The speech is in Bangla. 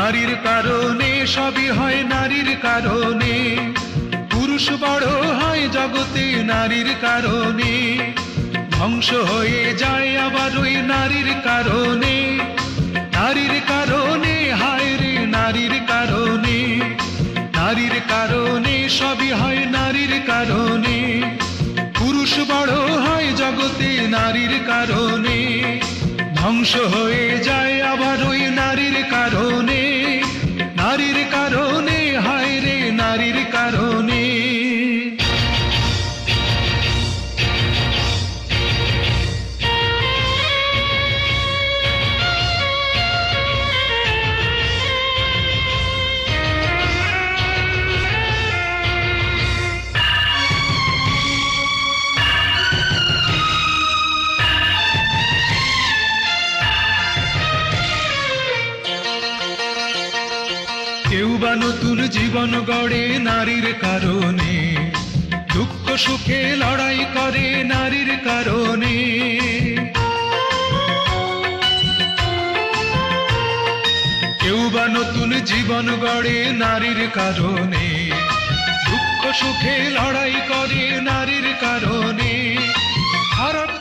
নারীর কারণে সবই হয় নারীর কারণে, পুরুষ বড় হয় জগতে নারীর কারণে, ধ্বংস হয়ে যায় আবার ওই নারীর কারণে। নারীর কারণে হায় রে নারীর কারণে, নারীর কারণে সবই হয় নারীর কারণে, পুরুষ বড় হয় জগতে নারীর কারণে, ধ্বংস হয়ে যায় আবার ওই নারীর কারণে। নারীর কারণে হায় রে নারীর কারণে। কেউ বা নতুন জীবন গড়ে নারীর কারণে, দুঃখ সুখে লড়াই করে নারীর কারণে। কেউ বা নতুন জীবন গড়ে নারীর কারণে, দুঃখ সুখে লড়াই করে নারীর কারণে। খারাপ